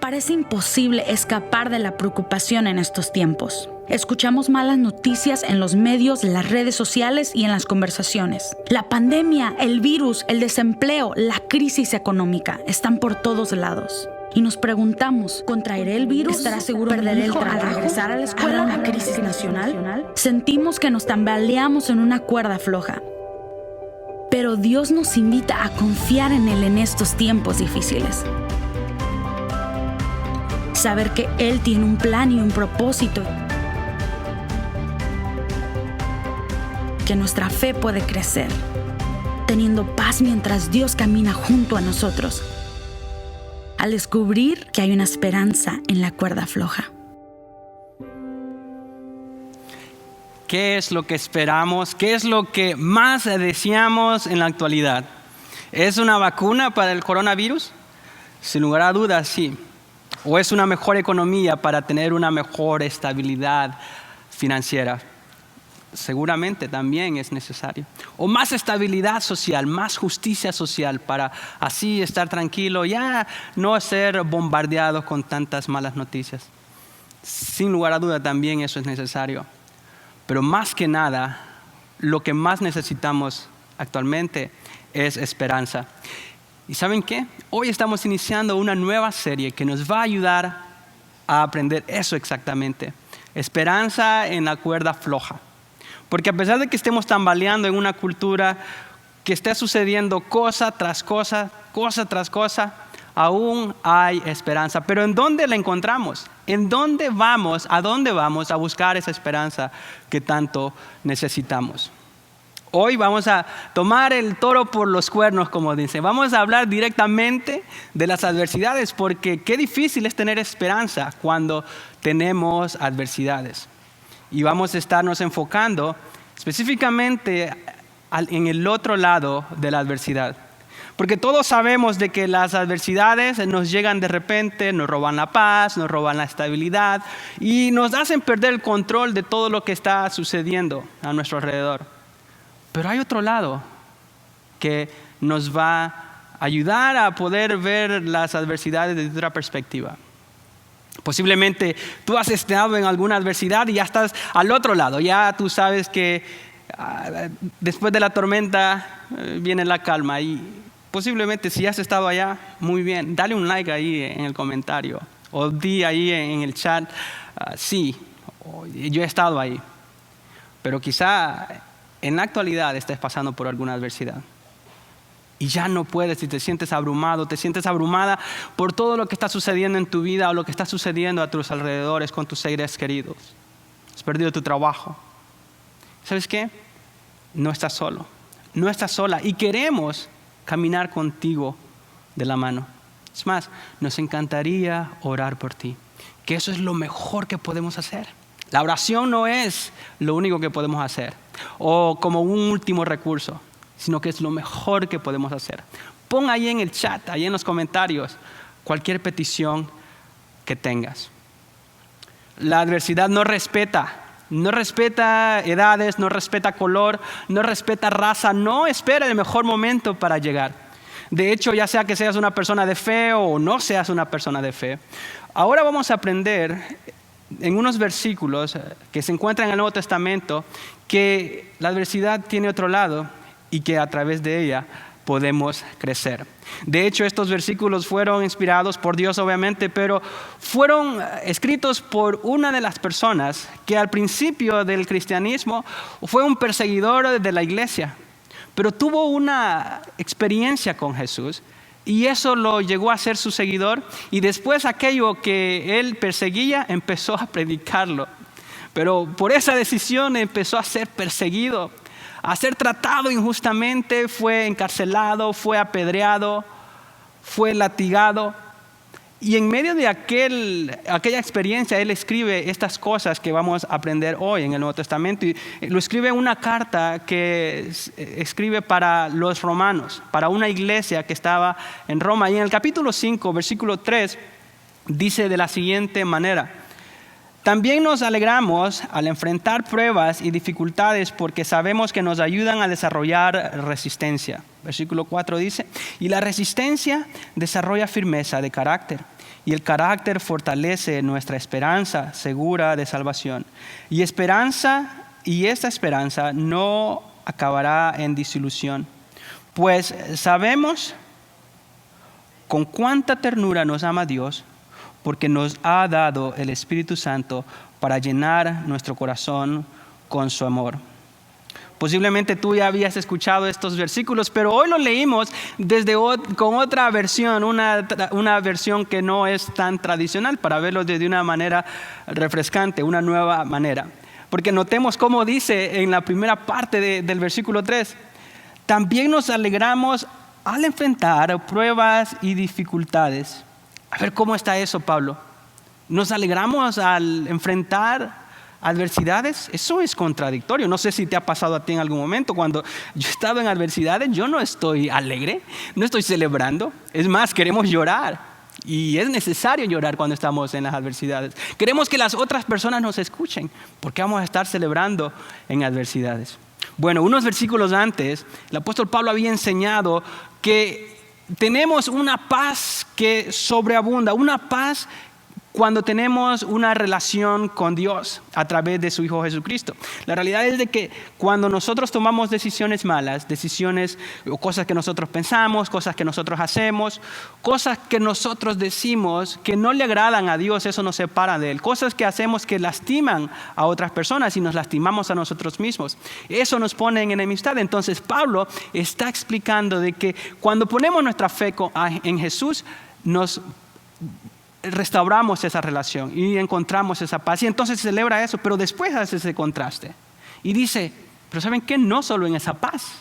Parece imposible escapar de la preocupación en estos tiempos. Escuchamos malas noticias en los medios, las redes sociales y en las conversaciones. La pandemia, el virus, el desempleo, la crisis económica están por todos lados. Y nos preguntamos, ¿contraeré el virus? ¿Estará seguro perderé el trabajo al regresar a la escuela? ¿Habrá una crisis nacional? Sentimos que nos tambaleamos en una cuerda floja. Pero Dios nos invita a confiar en Él en estos tiempos difíciles. Saber que Él tiene un plan y un propósito. Que nuestra fe puede crecer, teniendo paz mientras Dios camina junto a nosotros, al descubrir que hay una esperanza en la cuerda floja. ¿Qué es lo que esperamos? ¿Qué es lo que más deseamos en la actualidad? ¿Es una vacuna para el coronavirus? Sin lugar a dudas, sí. ¿O es una mejor economía para tener una mejor estabilidad financiera? Seguramente también es necesario. O más estabilidad social, más justicia social para así estar tranquilo, ya no ser bombardeado con tantas malas noticias. Sin lugar a duda también eso es necesario. Pero más que nada, lo que más necesitamos actualmente es esperanza. ¿Y saben qué? Hoy estamos iniciando una nueva serie que nos va a ayudar a aprender eso exactamente. Esperanza en la cuerda floja. Porque a pesar de que estemos tambaleando en una cultura que esté sucediendo cosa tras cosa, cosa tras cosa, aún hay esperanza. Pero ¿en dónde la encontramos? ¿En dónde vamos? ¿A dónde vamos a buscar esa esperanza que tanto necesitamos? Hoy vamos a tomar el toro por los cuernos, como dice. Vamos a hablar directamente de las adversidades, porque qué difícil es tener esperanza cuando tenemos adversidades. Y vamos a estarnos enfocando específicamente en el otro lado de la adversidad. Porque todos sabemos de que las adversidades nos llegan de repente, nos roban la paz, nos roban la estabilidad y nos hacen perder el control de todo lo que está sucediendo a nuestro alrededor. Pero hay otro lado que nos va a ayudar a poder ver las adversidades desde otra perspectiva. Posiblemente tú has estado en alguna adversidad y ya estás al otro lado. Ya tú sabes que después de la tormenta viene la calma. Y posiblemente si has estado allá, muy bien. Dale un like ahí en el comentario. O di ahí en el chat, sí, yo he estado ahí. Pero quizá en la actualidad estés pasando por alguna adversidad. Y ya no puedes y te sientes abrumado, te sientes abrumada por todo lo que está sucediendo en tu vida o lo que está sucediendo a tus alrededores con tus seres queridos. Has perdido tu trabajo. ¿Sabes qué? No estás solo, no estás sola y queremos caminar contigo de la mano. Es más, nos encantaría orar por ti, que eso es lo mejor que podemos hacer. La oración no es lo único que podemos hacer o como un último recurso, sino que es lo mejor que podemos hacer. Pon ahí en el chat, ahí en los comentarios, cualquier petición que tengas. La adversidad no respeta edades, no respeta color, no respeta raza, no espera el mejor momento para llegar. De hecho, ya sea que seas una persona de fe o no seas una persona de fe, ahora vamos a aprender en unos versículos que se encuentran en el Nuevo Testamento que la adversidad tiene otro lado y que a través de ella podemos crecer. De hecho, estos versículos fueron inspirados por Dios, obviamente, pero fueron escritos por una de las personas que al principio del cristianismo fue un perseguidor de la iglesia, pero tuvo una experiencia con Jesús y eso lo llegó a ser su seguidor y después aquello que él perseguía empezó a predicarlo. Pero por esa decisión empezó a ser perseguido, a ser tratado injustamente, fue encarcelado, fue apedreado, fue latigado. Y en medio de aquella experiencia, él escribe estas cosas que vamos a aprender hoy en el Nuevo Testamento. Y lo escribe en una carta que escribe para los romanos, para una iglesia que estaba en Roma. Y en el capítulo 5, versículo 3, dice de la siguiente manera: también nos alegramos al enfrentar pruebas y dificultades porque sabemos que nos ayudan a desarrollar resistencia. Versículo 4 dice: y la resistencia desarrolla firmeza de carácter. y el carácter fortalece nuestra esperanza segura de salvación. Y esta esperanza no acabará en desilusión, pues sabemos con cuánta ternura nos ama Dios, porque nos ha dado el Espíritu Santo para llenar nuestro corazón con su amor. Posiblemente tú ya habías escuchado estos versículos, pero hoy los leímos con otra versión, una versión que no es tan tradicional, para verlos de una manera refrescante, una nueva manera. Porque notemos cómo dice en la primera parte del versículo 3, también nos alegramos al enfrentar pruebas y dificultades. A ver, ¿cómo está eso, Pablo? ¿Nos alegramos al enfrentar adversidades? Eso es contradictorio. No sé si te ha pasado a ti en algún momento. Cuando yo he estado en adversidades, yo no estoy alegre, no estoy celebrando. Es más, queremos llorar. Y es necesario llorar cuando estamos en las adversidades. Queremos que las otras personas nos escuchen, porque vamos a estar celebrando en adversidades. Bueno, unos versículos antes, el apóstol Pablo había enseñado que tenemos una paz que sobreabunda, una paz cuando tenemos una relación con Dios a través de su Hijo Jesucristo. La realidad es de que cuando nosotros tomamos decisiones malas, decisiones o cosas que nosotros pensamos, cosas que nosotros hacemos, cosas que nosotros decimos que no le agradan a Dios, eso nos separa de Él. Cosas que hacemos que lastiman a otras personas y nos lastimamos a nosotros mismos. Eso nos pone en enemistad. Entonces Pablo está explicando de que cuando ponemos nuestra fe en Jesús, nos restauramos esa relación y encontramos esa paz, y entonces celebra eso, pero después hace ese contraste y dice, pero ¿saben qué? No solo en esa paz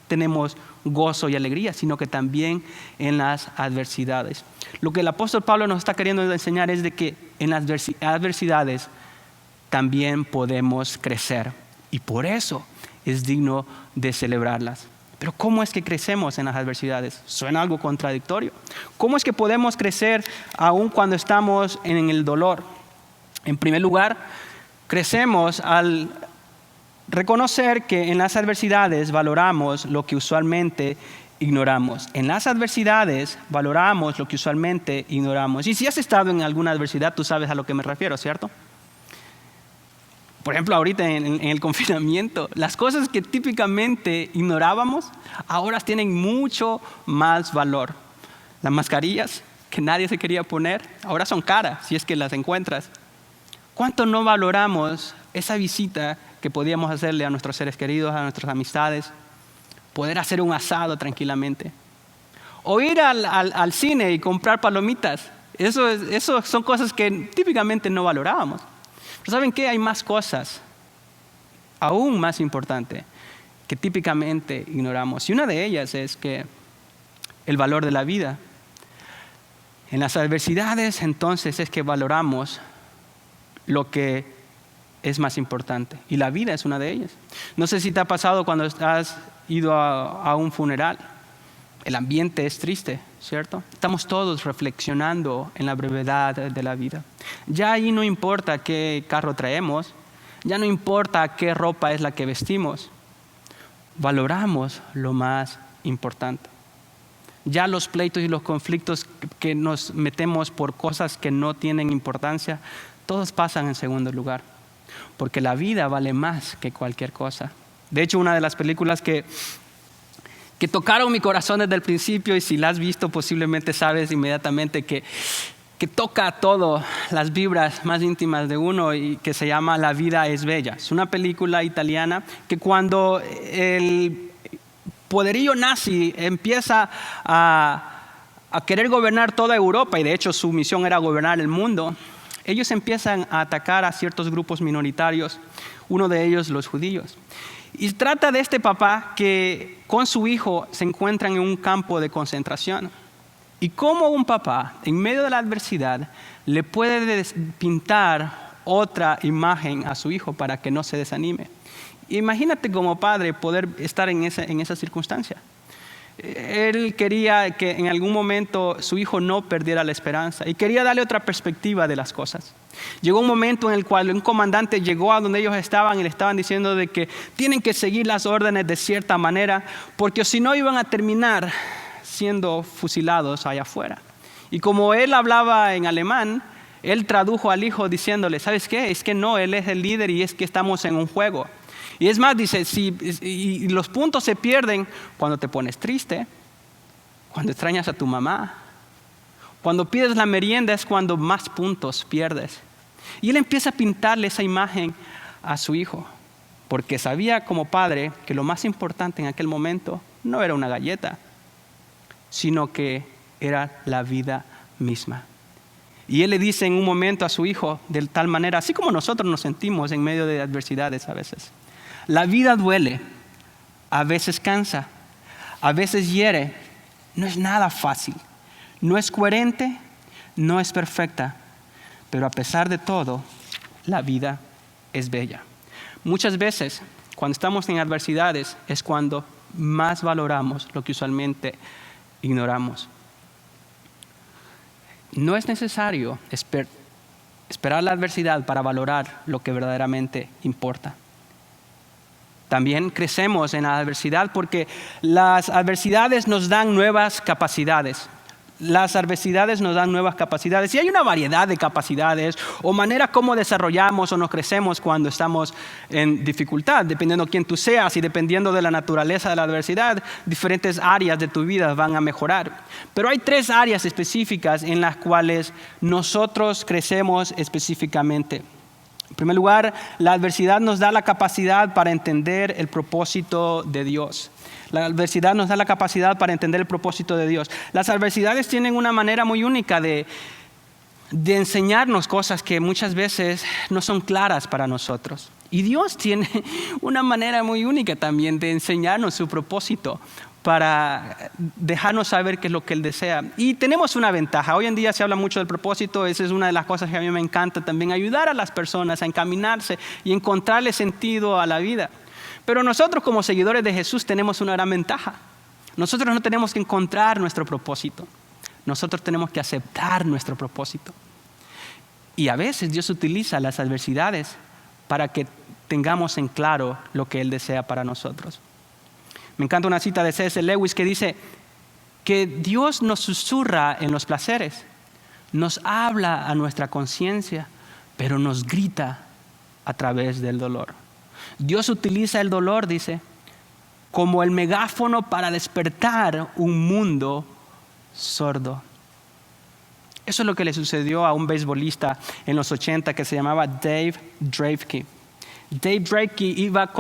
tenemos gozo y alegría, sino que también en las adversidades. Lo que el apóstol Pablo nos está queriendo enseñar es de que en las adversidades también podemos crecer, y por eso es digno de celebrarlas. Pero ¿cómo es que crecemos en las adversidades? Suena algo contradictorio. ¿Cómo es que podemos crecer aún cuando estamos en el dolor? En primer lugar, crecemos al reconocer que en las adversidades valoramos lo que usualmente ignoramos. En las adversidades valoramos lo que usualmente ignoramos. Y si has estado en alguna adversidad, tú sabes a lo que me refiero, ¿cierto? Por ejemplo, ahorita en el confinamiento, las cosas que típicamente ignorábamos, ahora tienen mucho más valor. Las mascarillas que nadie se quería poner, ahora son caras, si es que las encuentras. ¿Cuánto no valoramos esa visita que podíamos hacerle a nuestros seres queridos, a nuestras amistades? Poder hacer un asado tranquilamente. O ir al cine y comprar palomitas. Eso son cosas que típicamente no valorábamos. Pero ¿saben qué? Hay más cosas, aún más importantes, que típicamente ignoramos. Y una de ellas es que el valor de la vida. En las adversidades, entonces, es que valoramos lo que es más importante. Y la vida es una de ellas. No sé si te ha pasado cuando has ido a un funeral. El ambiente es triste, ¿cierto? Estamos todos reflexionando en la brevedad de la vida. Ya ahí no importa qué carro traemos, ya no importa qué ropa es la que vestimos. Valoramos lo más importante. Ya los pleitos y los conflictos que nos metemos por cosas que no tienen importancia, todos pasan en segundo lugar, porque la vida vale más que cualquier cosa. De hecho, una de las películas que tocaron mi corazón desde el principio, y si la has visto posiblemente sabes inmediatamente que toca todo, las vibras más íntimas de uno, y que se llama La vida es bella. Es una película italiana que cuando el poderío nazi empieza a querer gobernar toda Europa, y de hecho su misión era gobernar el mundo, ellos empiezan a atacar a ciertos grupos minoritarios, uno de ellos los judíos. Y trata de este papá que con su hijo se encuentran en un campo de concentración. Y cómo un papá, en medio de la adversidad, le puede pintar otra imagen a su hijo para que no se desanime. Imagínate como padre poder estar en esa circunstancia. Él quería que en algún momento su hijo no perdiera la esperanza y quería darle otra perspectiva de las cosas. Llegó un momento en el cual un comandante llegó a donde ellos estaban y le estaban diciendo de que tienen que seguir las órdenes de cierta manera, porque si no iban a terminar siendo fusilados allá afuera. Y como él hablaba en alemán, él tradujo al hijo diciéndole, ¿sabes qué? Es que no, él es el líder y es que estamos en un juego. Y es más, dice, y los puntos se pierden cuando te pones triste, cuando extrañas a tu mamá, cuando pides la merienda es cuando más puntos pierdes. Y él empieza a pintarle esa imagen a su hijo, porque sabía como padre que lo más importante en aquel momento no era una galleta, sino que era la vida misma. Y él le dice en un momento a su hijo de tal manera, así como nosotros nos sentimos en medio de adversidades a veces. La vida duele, a veces cansa, a veces hiere, no es nada fácil, no es coherente, no es perfecta, pero a pesar de todo, la vida es bella. Muchas veces, cuando estamos en adversidades, es cuando más valoramos lo que usualmente ignoramos. No es necesario esperar la adversidad para valorar lo que verdaderamente importa. También crecemos en la adversidad porque las adversidades nos dan nuevas capacidades. Las adversidades nos dan nuevas capacidades y hay una variedad de capacidades o maneras como desarrollamos o nos crecemos cuando estamos en dificultad. Dependiendo de quién tú seas y dependiendo de la naturaleza de la adversidad, diferentes áreas de tu vida van a mejorar. Pero hay 3 áreas específicas en las cuales nosotros crecemos específicamente. En primer lugar, la adversidad nos da la capacidad para entender el propósito de Dios. La adversidad nos da la capacidad para entender el propósito de Dios. Las adversidades tienen una manera muy única de enseñarnos cosas que muchas veces no son claras para nosotros. Y Dios tiene una manera muy única también de enseñarnos su propósito para dejarnos saber qué es lo que Él desea. Y tenemos una ventaja. Hoy en día se habla mucho del propósito. Esa es una de las cosas que a mí me encanta también, ayudar a las personas a encaminarse y encontrarle sentido a la vida. Pero nosotros como seguidores de Jesús tenemos una gran ventaja. Nosotros no tenemos que encontrar nuestro propósito. Nosotros tenemos que aceptar nuestro propósito. Y a veces Dios utiliza las adversidades para que tengamos en claro lo que Él desea para nosotros. Me encanta una cita de C.S. Lewis que dice que Dios nos susurra en los placeres, nos habla a nuestra conciencia, pero nos grita a través del dolor. Dios utiliza el dolor, dice, como el megáfono para despertar un mundo sordo. Eso es lo que le sucedió a un beisbolista en los 80 que se llamaba Dave Draveky. Dave Draveky iba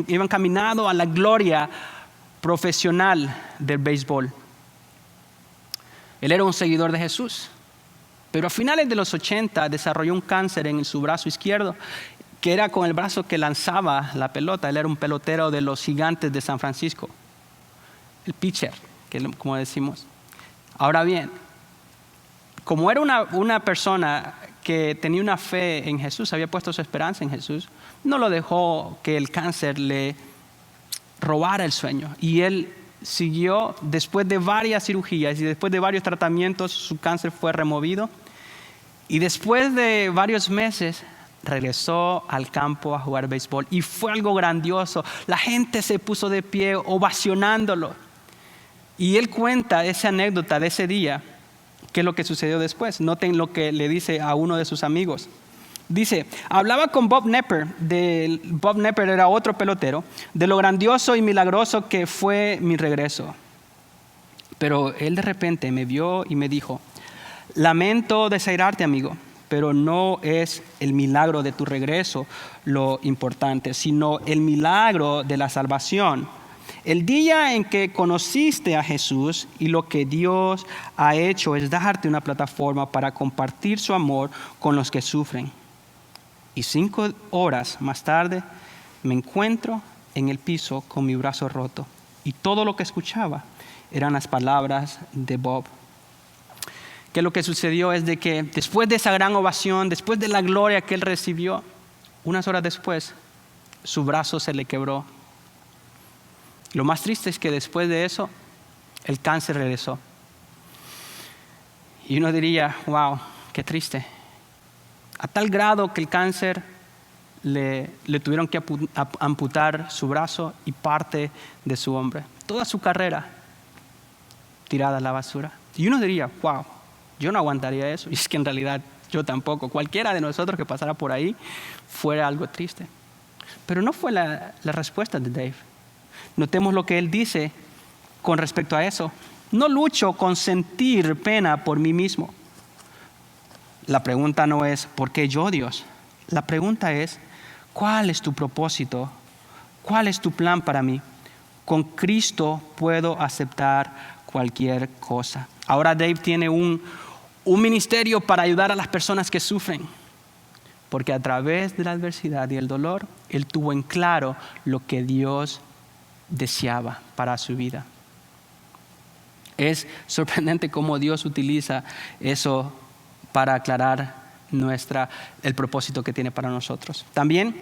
encaminado a la gloria profesional del béisbol. Él era un seguidor de Jesús, pero a finales de los 80 desarrolló un cáncer en su brazo izquierdo, que era con el brazo que lanzaba la pelota. Él era un pelotero de los Gigantes de San Francisco, el pitcher, como decimos. Ahora bien, como era una persona que tenía una fe en Jesús, había puesto su esperanza en Jesús, no lo dejó que el cáncer le robara el sueño. Y él siguió, después de varias cirugías y después de varios tratamientos, su cáncer fue removido. Y después de varios meses, regresó al campo a jugar béisbol. Y fue algo grandioso. La gente se puso de pie ovacionándolo. Y él cuenta esa anécdota de ese día, qué es lo que sucedió después. Noten lo que le dice a uno de sus amigos. Dice, hablaba con Bob Knepper, Bob Knepper era otro pelotero, de lo grandioso y milagroso que fue mi regreso. Pero él de repente me vio y me dijo, lamento desairarte, amigo, pero no es el milagro de tu regreso lo importante, sino el milagro de la salvación. El día en que conociste a Jesús y lo que Dios ha hecho es darte una plataforma para compartir su amor con los que sufren. Y 5 horas más tarde me encuentro en el piso con mi brazo roto. Y todo lo que escuchaba eran las palabras de Bob. Que lo que sucedió es de que después de esa gran ovación, después de la gloria que él recibió, unas horas después, su brazo se le quebró. Lo más triste es que después de eso, el cáncer regresó. Y uno diría, wow, qué triste. A tal grado que el cáncer le tuvieron que amputar su brazo y parte de su hombro. Toda su carrera tirada a la basura. Y uno diría, wow, Yo no aguantaría eso. Y es que en realidad yo tampoco. Cualquiera de nosotros que pasara por ahí fuera algo triste. Pero no fue la respuesta de Dave. Notemos lo que él dice con respecto a eso. No lucho con sentir pena por mí mismo. La pregunta no es, ¿por qué yo, Dios? La pregunta es, ¿cuál es tu propósito? ¿Cuál es tu plan para mí? Con Cristo puedo aceptar cualquier cosa. Ahora Dave tiene un ministerio para ayudar a las personas que sufren. Porque a través de la adversidad y el dolor, él tuvo en claro lo que Dios deseaba para su vida. Es sorprendente cómo Dios utiliza eso para aclarar el propósito que tiene para nosotros. También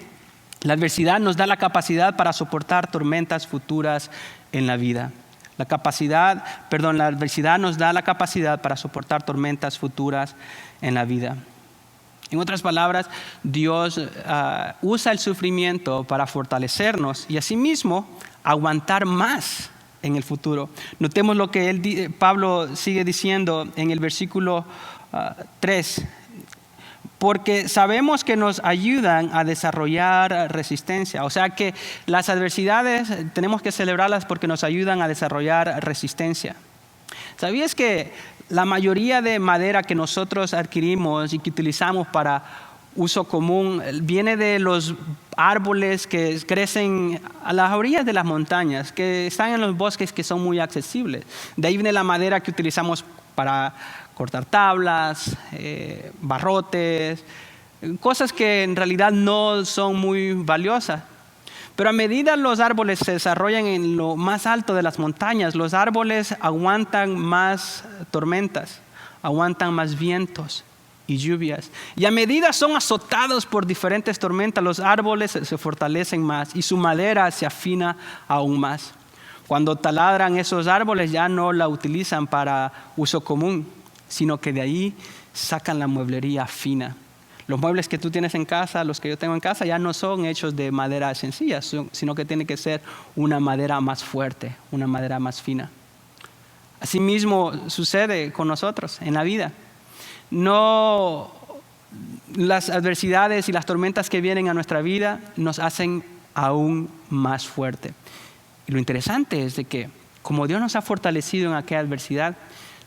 la adversidad nos da la capacidad para soportar tormentas futuras en la vida. La adversidad nos da la capacidad para soportar tormentas futuras en la vida. En otras palabras, Dios usa el sufrimiento para fortalecernos y asimismo aguantar más en el futuro. Notemos lo que Pablo sigue diciendo en el versículo 3. Porque sabemos que nos ayudan a desarrollar resistencia. O sea que las adversidades tenemos que celebrarlas porque nos ayudan a desarrollar resistencia. ¿Sabías que la mayoría de madera que nosotros adquirimos y que utilizamos para uso común viene de los árboles que crecen a las orillas de las montañas, que están en los bosques que son muy accesibles? De ahí viene la madera que utilizamos para cortar tablas, barrotes, cosas que en realidad no son muy valiosas. Pero a medida los árboles se desarrollan en lo más alto de las montañas, los árboles aguantan más tormentas, aguantan más vientos y lluvias. Y a medida son azotados por diferentes tormentas, los árboles se fortalecen más y su madera se afina aún más. Cuando taladran esos árboles ya no la utilizan para uso común, sino que de ahí sacan la mueblería fina. Los muebles que tú tienes en casa, los que yo tengo en casa, ya no son hechos de madera sencilla, sino que tiene que ser una madera más fuerte, una madera más fina. Asimismo sucede con nosotros en la vida. No, las adversidades y las tormentas que vienen a nuestra vida nos hacen aún más fuerte. Y lo interesante es de que, como Dios nos ha fortalecido en aquella adversidad,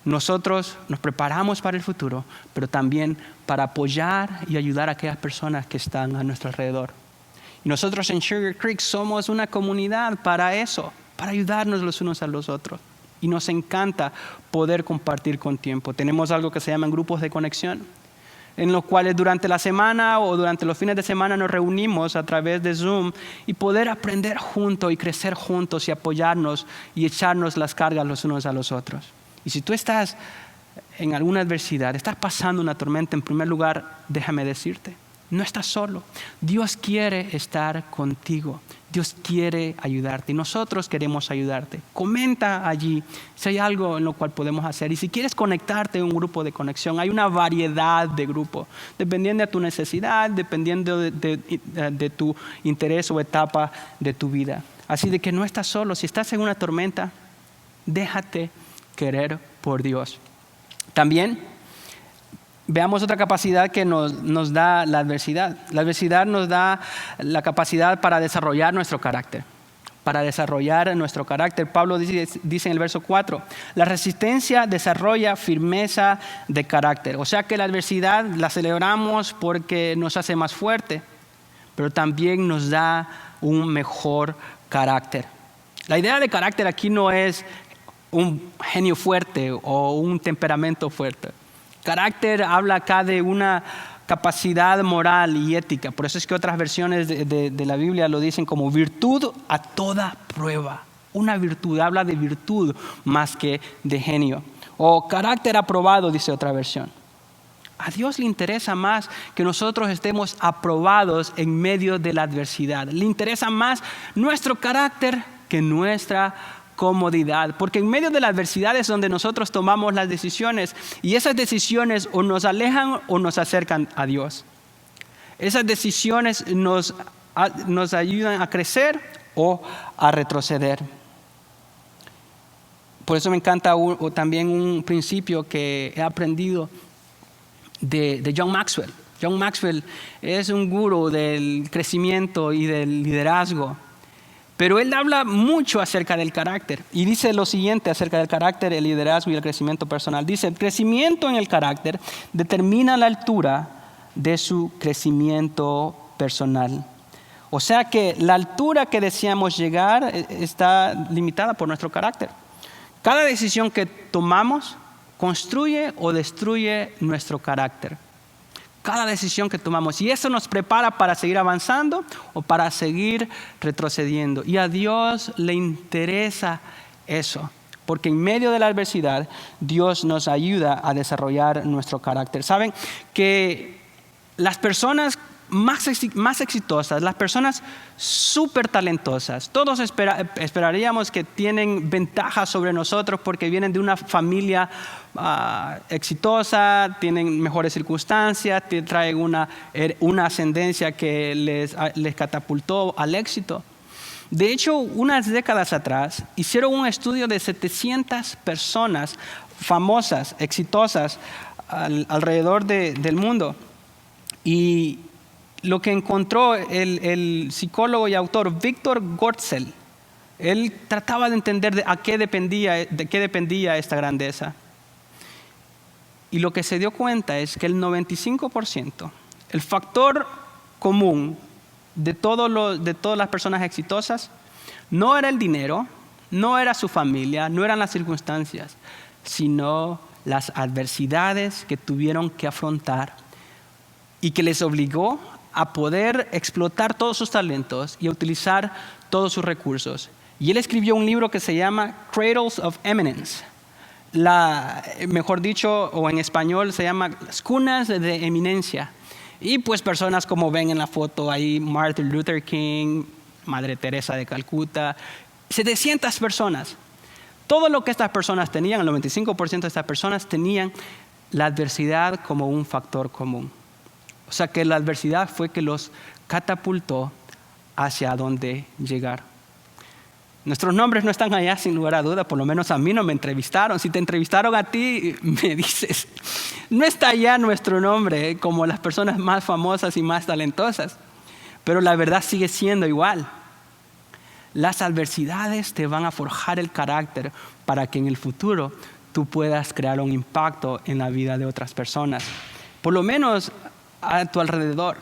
nosotros nos preparamos para el futuro, pero también para apoyar y ayudar a aquellas personas que están a nuestro alrededor. Y nosotros en Sugar Creek somos una comunidad para eso, para ayudarnos los unos a los otros. Y nos encanta poder compartir con tiempo. Tenemos algo que se llaman grupos de conexión, en los cuales durante la semana o durante los fines de semana nos reunimos a través de Zoom y poder aprender juntos y crecer juntos y apoyarnos y echarnos las cargas los unos a los otros. Y si tú estás en alguna adversidad, estás pasando una tormenta, en primer lugar, déjame decirte, no estás solo. Dios quiere estar contigo. Dios quiere ayudarte y nosotros queremos ayudarte. Comenta allí si hay algo en lo cual podemos hacer. Y si quieres conectarte a un grupo de conexión, hay una variedad de grupos, dependiendo de tu necesidad, dependiendo de tu interés o etapa de tu vida. Así de que no estás solo. Si estás en una tormenta, déjate querer por Dios. También veamos otra capacidad que nos da la adversidad. La adversidad nos da la capacidad para desarrollar nuestro carácter. Para desarrollar nuestro carácter. Pablo dice en el verso 4, la resistencia desarrolla firmeza de carácter. O sea que la adversidad la celebramos porque nos hace más fuerte, pero también nos da un mejor carácter. La idea de carácter aquí no es un genio fuerte o un temperamento fuerte. Carácter habla acá de una capacidad moral y ética. Por eso es que otras versiones de la Biblia lo dicen como virtud a toda prueba. Una virtud, habla de virtud más que de genio. O carácter aprobado, dice otra versión. A Dios le interesa más que nosotros estemos aprobados en medio de la adversidad. Le interesa más nuestro carácter que nuestra comodidad, porque en medio de la adversidad es donde nosotros tomamos las decisiones y esas decisiones o nos alejan o nos acercan a Dios. Esas decisiones nos ayudan a crecer o a retroceder. Por eso me encanta también un principio que he aprendido de John Maxwell. John Maxwell es un gurú del crecimiento y del liderazgo, pero él habla mucho acerca del carácter y dice lo siguiente acerca del carácter, el liderazgo y el crecimiento personal. Dice, el crecimiento en el carácter determina la altura de su crecimiento personal. O sea que la altura que deseamos llegar está limitada por nuestro carácter. Cada decisión que tomamos construye o destruye nuestro carácter. Cada decisión que tomamos. Y eso nos prepara para seguir avanzando o para seguir retrocediendo. Y a Dios le interesa eso. Porque en medio de la adversidad, Dios nos ayuda a desarrollar nuestro carácter. ¿Saben que las personas más exitosas, las personas súper talentosas, todos esperaríamos que tienen ventajas sobre nosotros porque vienen de una familia exitosa, tienen mejores circunstancias, traen una ascendencia que les catapultó al éxito? De hecho, unas décadas atrás hicieron un estudio de 700 personas famosas, exitosas alrededor del mundo. Y lo que encontró el psicólogo y autor Víctor Gortzel, él trataba de entender de qué dependía esta grandeza. Y lo que se dio cuenta es que el 95%, el factor común de todas las personas exitosas, no era el dinero, no era su familia, no eran las circunstancias, sino las adversidades que tuvieron que afrontar y que les obligó a poder explotar todos sus talentos y a utilizar todos sus recursos. Y él escribió un libro que se llama Cradles of Eminence. Mejor dicho, o en español se llama Las Cunas de Eminencia. Y pues personas como ven en la foto ahí, Martin Luther King, Madre Teresa de Calcuta, 700 personas. Todo lo que estas personas tenían, el 95% de estas personas tenían la adversidad como un factor común. O sea que la adversidad fue que los catapultó hacia dónde llegar. Nuestros nombres no están allá sin lugar a duda, por lo menos a mí no me entrevistaron. Si te entrevistaron a ti, me dices, no está allá nuestro nombre como las personas más famosas y más talentosas, pero la verdad sigue siendo igual. Las adversidades te van a forjar el carácter para que en el futuro tú puedas crear un impacto en la vida de otras personas. Por lo menos a tu alrededor,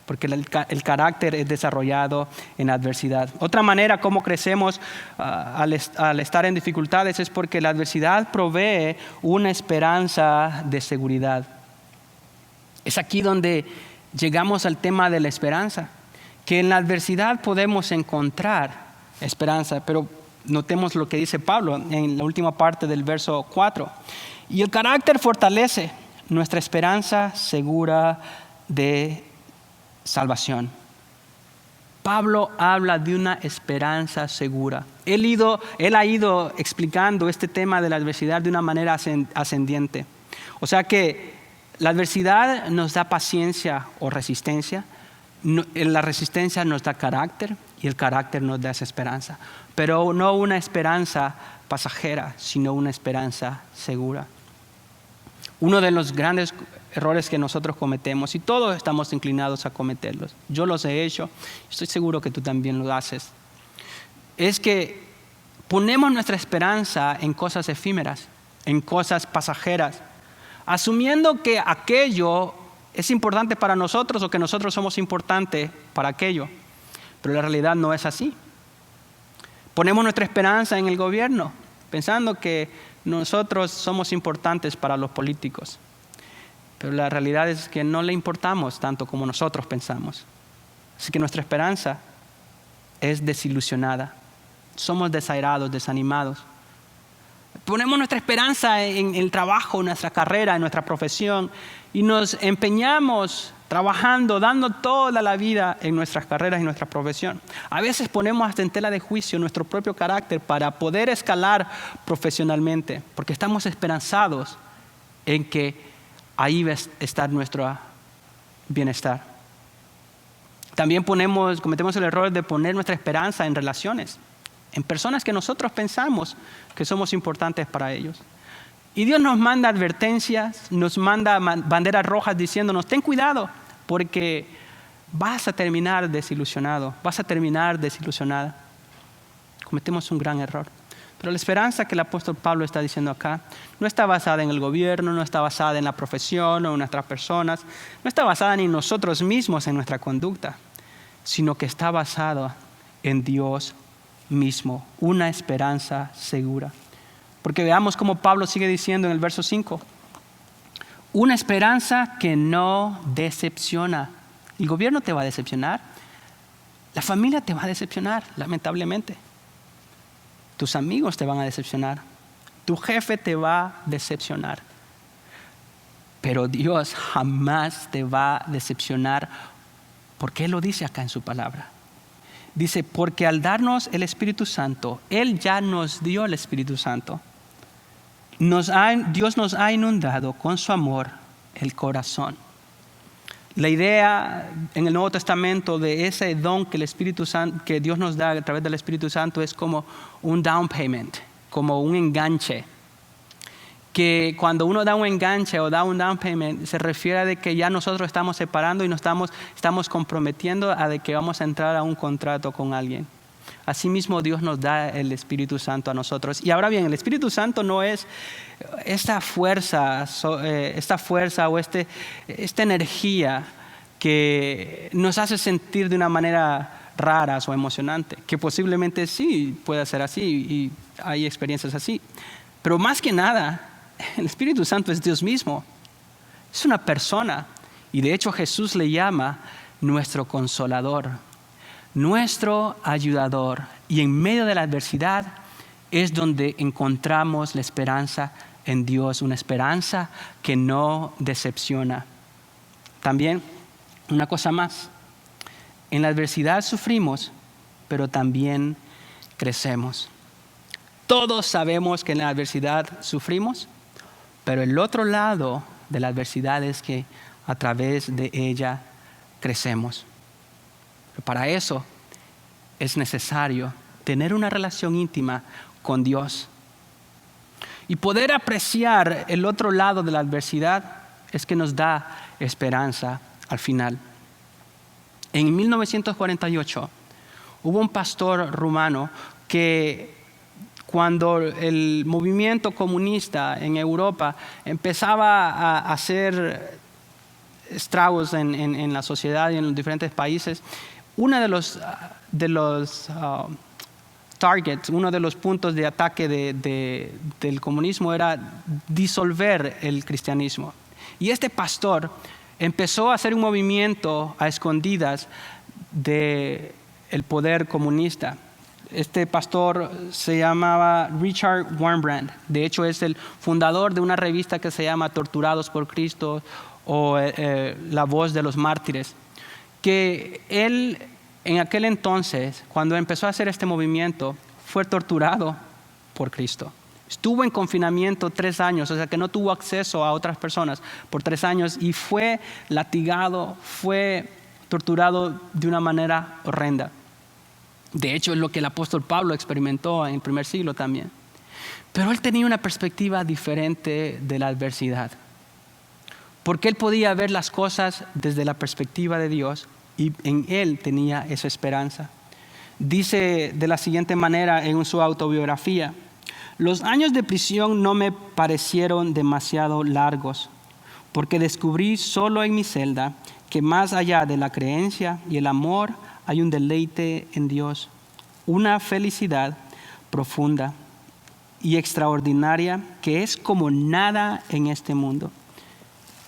porque el carácter es desarrollado en adversidad. Otra manera como crecemos al estar en dificultades es porque la adversidad provee una esperanza de seguridad. Es aquí donde llegamos al tema de la esperanza, que en la adversidad podemos encontrar esperanza, pero notemos lo que dice Pablo en la última parte del verso 4. Y el carácter fortalece nuestra esperanza segura de salvación. Pablo habla de una esperanza segura. Él ha ido explicando este tema de la adversidad de una manera ascendiente. O sea que la adversidad nos da paciencia o resistencia. La resistencia nos da carácter y el carácter nos da esa esperanza. Pero no una esperanza pasajera, sino una esperanza segura. Uno de los grandes errores que nosotros cometemos, y todos estamos inclinados a cometerlos, yo los he hecho, estoy seguro que tú también lo haces, es que ponemos nuestra esperanza en cosas efímeras, en cosas pasajeras, asumiendo que aquello es importante para nosotros o que nosotros somos importantes para aquello, pero la realidad no es así. Ponemos nuestra esperanza en el gobierno, pensando que nosotros somos importantes para los políticos, pero la realidad es que no le importamos tanto como nosotros pensamos. Así que nuestra esperanza es desilusionada. Somos desairados, desanimados. Ponemos nuestra esperanza en el trabajo, en nuestra carrera, en nuestra profesión y nos empeñamos trabajando, dando toda la vida en nuestras carreras y nuestra profesión. A veces ponemos hasta en tela de juicio nuestro propio carácter para poder escalar profesionalmente, porque estamos esperanzados en que ahí va a estar nuestro bienestar. También cometemos el error de poner nuestra esperanza en relaciones. en personas que nosotros pensamos que somos importantes para ellos. Y Dios nos manda advertencias, nos manda banderas rojas diciéndonos, ten cuidado, porque vas a terminar desilusionado, vas a terminar desilusionada. Cometemos un gran error. Pero la esperanza que el apóstol Pablo está diciendo acá no está basada en el gobierno, no está basada en la profesión o en nuestras personas, no está basada ni en nosotros mismos, en nuestra conducta, sino que está basada en Dios mismo, una esperanza segura. Porque veamos cómo Pablo sigue diciendo en el verso 5, una esperanza que no decepciona. El gobierno te va a decepcionar, la familia te va a decepcionar, lamentablemente. Tus amigos te van a decepcionar, tu jefe te va a decepcionar. Pero Dios jamás te va a decepcionar, porque Él lo dice acá en su palabra. Dice, porque al darnos el Espíritu Santo, Él ya nos dio el Espíritu Santo. Dios nos ha inundado con su amor el corazón. La idea en el Nuevo Testamento de ese don que el Espíritu Santo, que Dios nos da a través del Espíritu Santo, es como un down payment, como un enganche. Que cuando uno da un enganche o da un down payment, se refiere a de que ya nosotros estamos separando y nos estamos comprometiendo a de que vamos a entrar a un contrato con alguien. Asimismo, Dios nos da el Espíritu Santo a nosotros. Y ahora bien, el Espíritu Santo no es esta fuerza o esta energía que nos hace sentir de una manera rara o emocionante, que posiblemente sí pueda ser así y hay experiencias así. Pero más que nada, el Espíritu Santo es Dios mismo, es una persona. Y de hecho Jesús le llama nuestro consolador, nuestro ayudador, y en medio de la adversidad es donde encontramos la esperanza en Dios, una esperanza que no decepciona. También, una cosa más, en la adversidad sufrimos, pero también crecemos. Todos sabemos que en la adversidad sufrimos, pero el otro lado de la adversidad es que a través de ella crecemos. Pero para eso es necesario tener una relación íntima con Dios. Y poder apreciar el otro lado de la adversidad es que nos da esperanza al final. En 1948 hubo un pastor rumano que cuando el movimiento comunista en Europa empezaba a hacer estragos en la sociedad y en los diferentes países, uno de los targets, uno de los puntos de ataque del comunismo era disolver el cristianismo. Y este pastor empezó a hacer un movimiento a escondidas del poder comunista. Este pastor se llamaba Richard Wurmbrand. De hecho, es el fundador de una revista que se llama Torturados por Cristo o La Voz de los Mártires. Que él, en aquel entonces, cuando empezó a hacer este movimiento, fue torturado por Cristo. Estuvo en confinamiento 3 años, o sea que no tuvo acceso a otras personas por 3 años y fue latigado, fue torturado de una manera horrenda. De hecho, es lo que el apóstol Pablo experimentó en el primer siglo también. Pero él tenía una perspectiva diferente de la adversidad. Porque él podía ver las cosas desde la perspectiva de Dios y en él tenía esa esperanza. Dice de la siguiente manera en su autobiografía: los años de prisión no me parecieron demasiado largos, porque descubrí solo en mi celda que más allá de la creencia y el amor hay un deleite en Dios, una felicidad profunda y extraordinaria que es como nada en este mundo.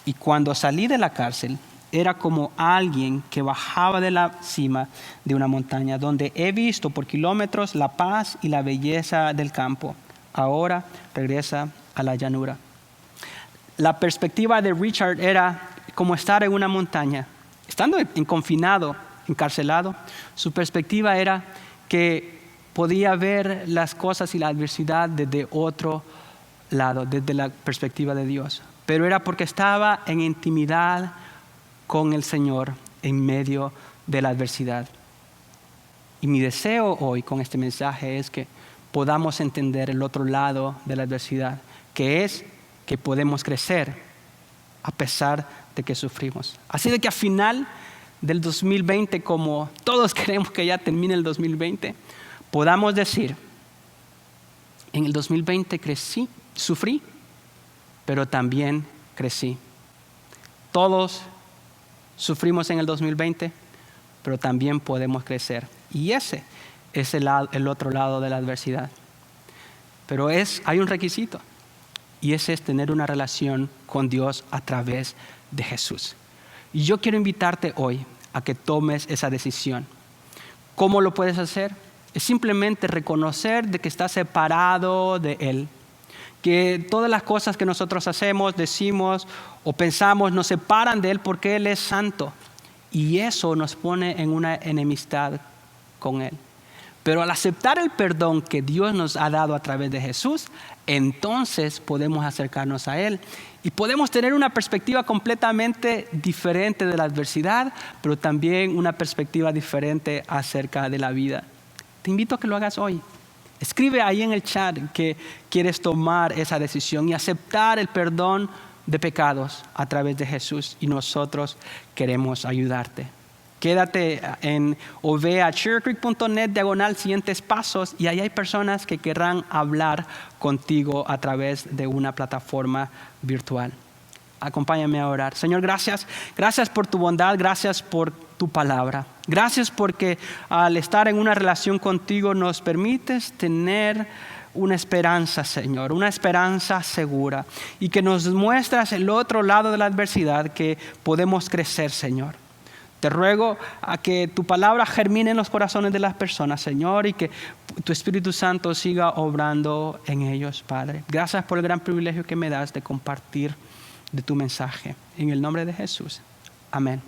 Y cuando salí de la cárcel, era como alguien que bajaba de la cima de una montaña, donde he visto por kilómetros la paz y la belleza del campo. Ahora regresa a la llanura. La perspectiva de Richard era como estar en una montaña. Estando confinado, encarcelado, su perspectiva era que podía ver las cosas y la adversidad desde otro lado, desde la perspectiva de Dios. Pero era porque estaba en intimidad con el Señor en medio de la adversidad. Y mi deseo hoy con este mensaje es que podamos entender el otro lado de la adversidad, que es que podemos crecer a pesar de que sufrimos. Así de que al final del 2020, como todos queremos que ya termine el 2020, podamos decir, en el 2020 sufrí, pero también crecí. Todos sufrimos en el 2020, pero también podemos crecer. Y ese es el otro lado de la adversidad. Pero hay un requisito, y ese es tener una relación con Dios a través de Jesús. Y yo quiero invitarte hoy a que tomes esa decisión. ¿Cómo lo puedes hacer? Es simplemente reconocer de que estás separado de Él. Que todas las cosas que nosotros hacemos, decimos o pensamos nos separan de Él porque Él es santo. Y eso nos pone en una enemistad con Él. Pero al aceptar el perdón que Dios nos ha dado a través de Jesús, entonces podemos acercarnos a Él. Y podemos tener una perspectiva completamente diferente de la adversidad, pero también una perspectiva diferente acerca de la vida. Te invito a que lo hagas hoy. Escribe ahí en el chat que quieres tomar esa decisión y aceptar el perdón de pecados a través de Jesús, y nosotros queremos ayudarte. Quédate o ve a sugarcreek.net/siguientes pasos, y ahí hay personas que querrán hablar contigo a través de una plataforma virtual. Acompáñame a orar. Señor, gracias por tu bondad, gracias por tu palabra. Gracias porque al estar en una relación contigo nos permites tener una esperanza, Señor, una esperanza segura, y que nos muestras el otro lado de la adversidad, que podemos crecer, Señor. Te ruego a que tu palabra germine en los corazones de las personas, Señor, y que tu Espíritu Santo siga obrando en ellos, Padre. Gracias por el gran privilegio que me das de compartir de tu mensaje. En el nombre de Jesús. Amén.